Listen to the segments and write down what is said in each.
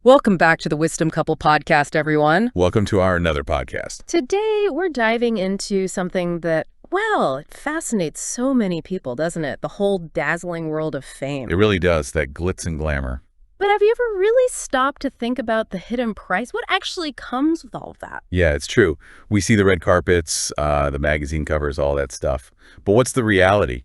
Welcome back to the Wisdom Couple podcast, everyone. Welcome to our another podcast. Today, we're diving into something that, well, it fascinates so many people, doesn't it? The whole dazzling world of fame. It really does, that glitz and glamour. But have you ever really stopped to think about the hidden price? What actually comes with all of that? Yeah, it's true. We see the red carpets, the magazine covers, all that stuff. But what's the reality,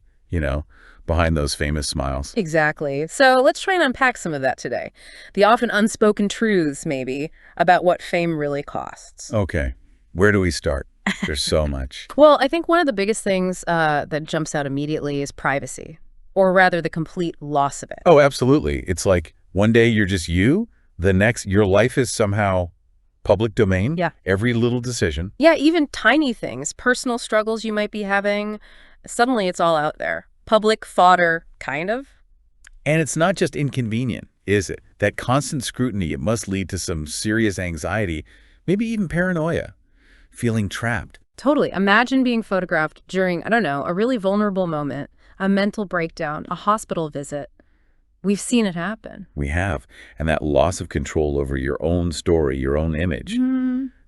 behind those famous smiles? Exactly. So let's try and unpack some of that today. The often unspoken truths, maybe, about what fame really costs. Okay, where do we start? There's so much. Well, I think one of the biggest things that jumps out immediately is privacy, or rather the complete loss of it. Oh, absolutely. It's like one day you're just you, the next your life is somehow public domain. Yeah. Every little decision. Yeah, even tiny things, personal struggles you might be having, suddenly it's all out there. Public fodder, kind of. And it's not just inconvenient, is it? That constant scrutiny, it must lead to some serious anxiety, maybe even paranoia, feeling trapped. Totally. Imagine being photographed during, I don't know, a really vulnerable moment, a mental breakdown, a hospital visit. We've seen it happen. We have. And that loss of control over your own story, your own image,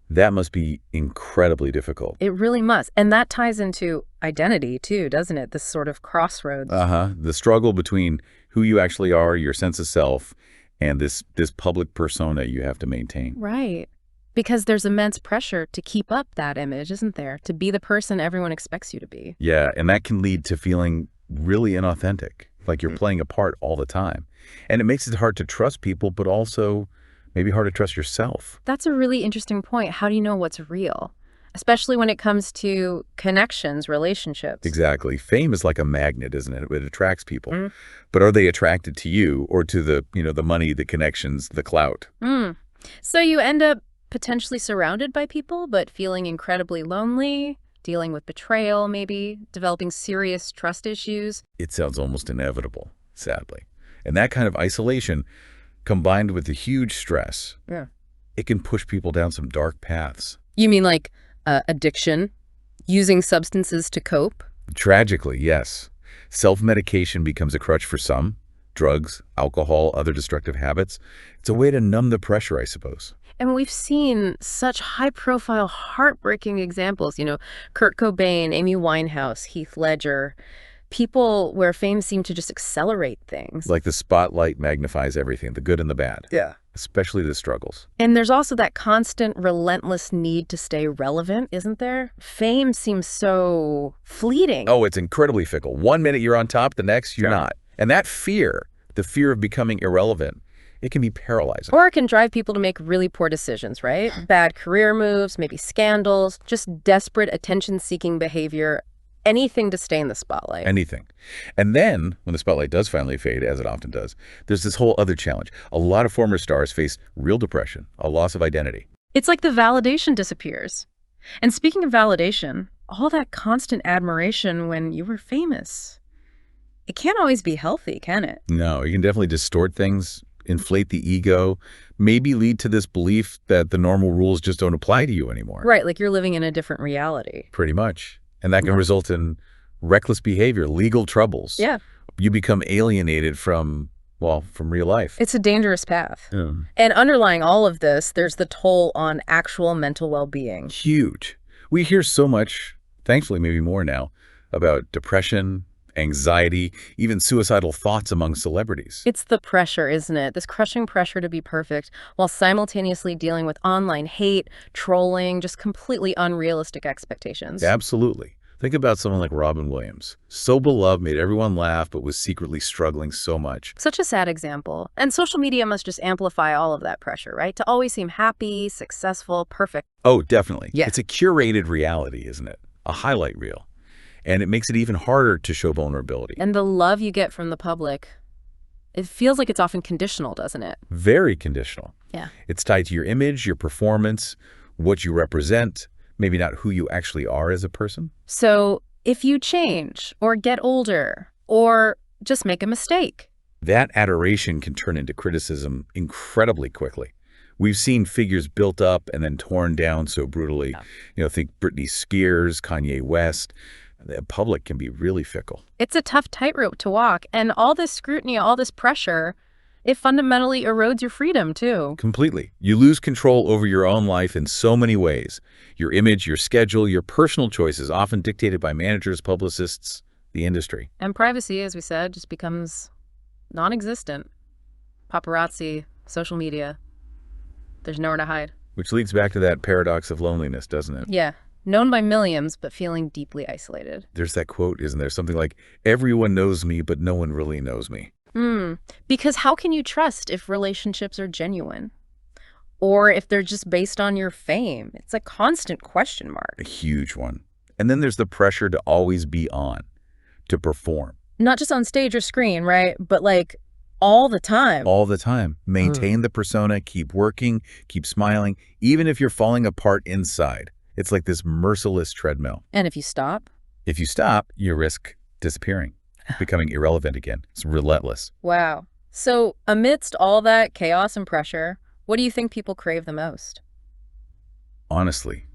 that must be incredibly difficult. It really must. And that ties into identity too, doesn't it? This sort of crossroads. The struggle between who you actually are, your sense of self, and this public persona you have to maintain. Right. Because there's immense pressure to keep up that image, isn't there? To be the person everyone expects you to be. Yeah, and that can lead to feeling really inauthentic, like you're playing a part all the time. And it makes it hard to trust people, but also maybe hard to trust yourself. That's a really interesting point. How do you know what's real? Especially when it comes to connections, relationships. Exactly. Fame is like a magnet, isn't it? It attracts people. But are they attracted to you or to the money, the connections, the clout? So you end up potentially surrounded by people, but feeling incredibly lonely, dealing with betrayal, maybe, developing serious trust issues. It sounds almost inevitable, sadly. And that kind of isolation, combined with the huge stress, it can push people down some dark paths. You mean like addiction, using substances to cope? Tragically, yes. Self-medication becomes a crutch for some. Drugs, alcohol, other destructive habits. It's a way to numb the pressure, I suppose. And we've seen such high-profile, heartbreaking examples, Kurt Cobain, Amy Winehouse, Heath Ledger, people where fame seemed to just accelerate things. Like the spotlight magnifies everything, the good and the bad. Yeah. Especially the struggles. And there's also that constant, relentless need to stay relevant, isn't there? Fame seems so fleeting. Oh, it's incredibly fickle. One minute you're on top, the next you're not. And that fear, the fear of becoming irrelevant, it can be paralyzing. Or it can drive people to make really poor decisions, right? Bad career moves, maybe scandals, just desperate attention-seeking behavior, anything to stay in the spotlight. Anything. And then, when the spotlight does finally fade, as it often does, there's this whole other challenge. A lot of former stars face real depression, a loss of identity. It's like the validation disappears. And speaking of validation, all that constant admiration when you were famous, it can't always be healthy, can it? No, it can definitely distort things, inflate the ego, maybe lead to this belief that the normal rules just don't apply to you anymore. Right, like you're living in a different reality. Pretty much. And that can result in reckless behavior, legal troubles. Yeah. You become alienated from real life. It's a dangerous path. Yeah. And underlying all of this, there's the toll on actual mental well-being. Huge. We hear so much, thankfully maybe more now, about depression, anxiety, even suicidal thoughts among celebrities. It's the pressure, isn't it? This crushing pressure to be perfect while simultaneously dealing with online hate, trolling, just completely unrealistic expectations. Absolutely. Think about someone like Robin Williams. So beloved, made everyone laugh, but was secretly struggling so much. Such a sad example. And social media must just amplify all of that pressure, right? To always seem happy, successful, perfect. Oh, definitely. Yeah. It's a curated reality, isn't it? A highlight reel. And it makes it even harder to show vulnerability. And the love you get from the public, it feels like it's often conditional, doesn't it? Very conditional. Yeah. It's tied to your image, your performance, what you represent, maybe not who you actually are as a person. So if you change or get older or just make a mistake, that adoration can turn into criticism incredibly quickly. We've seen figures built up and then torn down so brutally. Think Britney Spears, Kanye West. The public can be really fickle. It's a tough tightrope to walk. And all this scrutiny, all this pressure, It fundamentally erodes your freedom, too. Completely. You lose control over your own life in so many ways. Your image, your schedule, your personal choices, often dictated by managers, publicists, the industry. And privacy, as we said, just becomes non-existent. Paparazzi, social media, there's nowhere to hide. Which leads back to that paradox of loneliness, doesn't it? Yeah, known by millions, but feeling deeply isolated. There's that quote, isn't there? Something like, everyone knows me, but no one really knows me. Because how can you trust if relationships are genuine? Or if they're just based on your fame? It's a constant question mark. A huge one. And then there's the pressure to always be on, to perform. Not just on stage or screen, right? But like all the time. All the time. Maintain the persona, keep working, keep smiling, even if you're falling apart inside. It's like this merciless treadmill. And if you stop? If you stop, you risk disappearing, becoming irrelevant again. It's relentless. Wow. So amidst all that chaos and pressure, what do you think people crave the most? Honestly,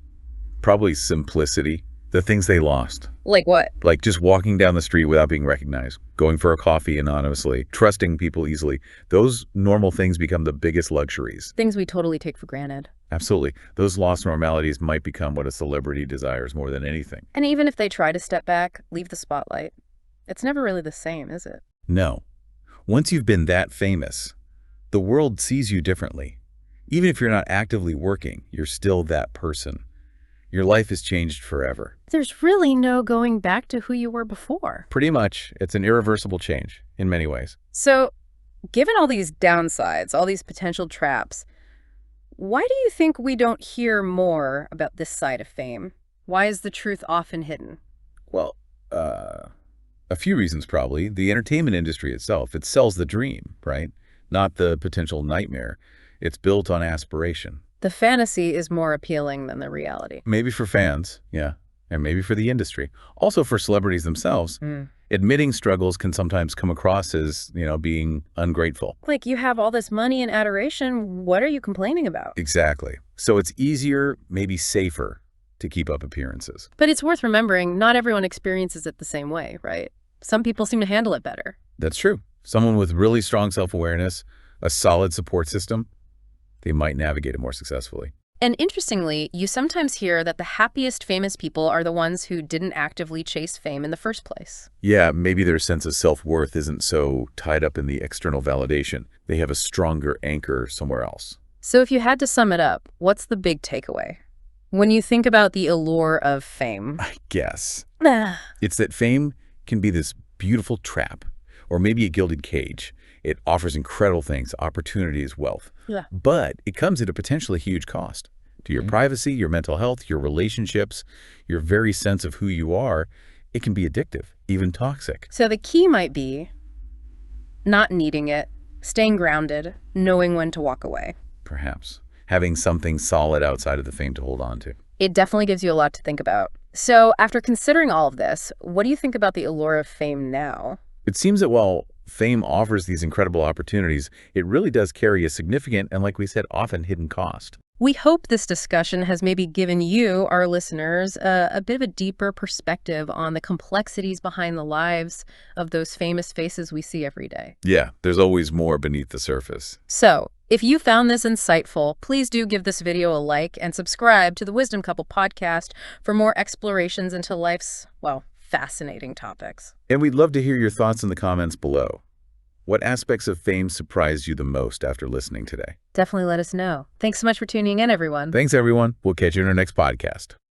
probably simplicity, the things they lost. Like what? Like just walking down the street without being recognized, going for a coffee anonymously, trusting people easily. Those normal things become the biggest luxuries. Things we totally take for granted. Absolutely. Those lost normalities might become what a celebrity desires more than anything. And even if they try to step back, leave the spotlight, it's never really the same, is it? No. Once you've been that famous, the world sees you differently. Even if you're not actively working, you're still that person. Your life has changed forever. There's really no going back to who you were before. Pretty much. It's an irreversible change in many ways. So, given all these downsides, all these potential traps, why do you think we don't hear more about this side of fame? Why is the truth often hidden? Well, a few reasons probably. The entertainment industry itself, it sells the dream, right? Not the potential nightmare. It's built on aspiration. The fantasy is more appealing than the reality. Maybe for fans, yeah, and maybe for the industry. Also for celebrities themselves. Admitting struggles can sometimes come across as, being ungrateful. Like, you have all this money and adoration, what are you complaining about? Exactly. So it's easier, maybe safer, to keep up appearances. But it's worth remembering, not everyone experiences it the same way, right? Some people seem to handle it better. That's true. Someone with really strong self-awareness, a solid support system, they might navigate it more successfully. And interestingly, you sometimes hear that the happiest famous people are the ones who didn't actively chase fame in the first place. Yeah, maybe their sense of self-worth isn't so tied up in the external validation. They have a stronger anchor somewhere else. So if you had to sum it up, what's the big takeaway? When you think about the allure of fame. I guess. It's that fame can be this beautiful trap, or maybe a gilded cage. It offers incredible things, opportunities, wealth. Yeah. But it comes at a potentially huge cost to your privacy, your mental health, your relationships, your very sense of who you are. It can be addictive, even toxic. So the key might be not needing it, staying grounded, knowing when to walk away. Perhaps. Having something solid outside of the fame to hold on to. It definitely gives you a lot to think about. So after considering all of this, what do you think about the allure of fame now? It seems that while fame offers these incredible opportunities, it really does carry a significant and, like we said, often hidden cost. We hope this discussion has maybe given you, our listeners, a bit of a deeper perspective on the complexities behind the lives of those famous faces we see every day. Yeah, there's always more beneath the surface. So, if you found this insightful, please do give this video a like and subscribe to the Wisdom Couple podcast for more explorations into life's, well, fascinating topics. And we'd love to hear your thoughts in the comments below. What aspects of fame surprised you the most after listening today? Definitely let us know. Thanks so much for tuning in, everyone. Thanks, everyone. We'll catch you in our next podcast.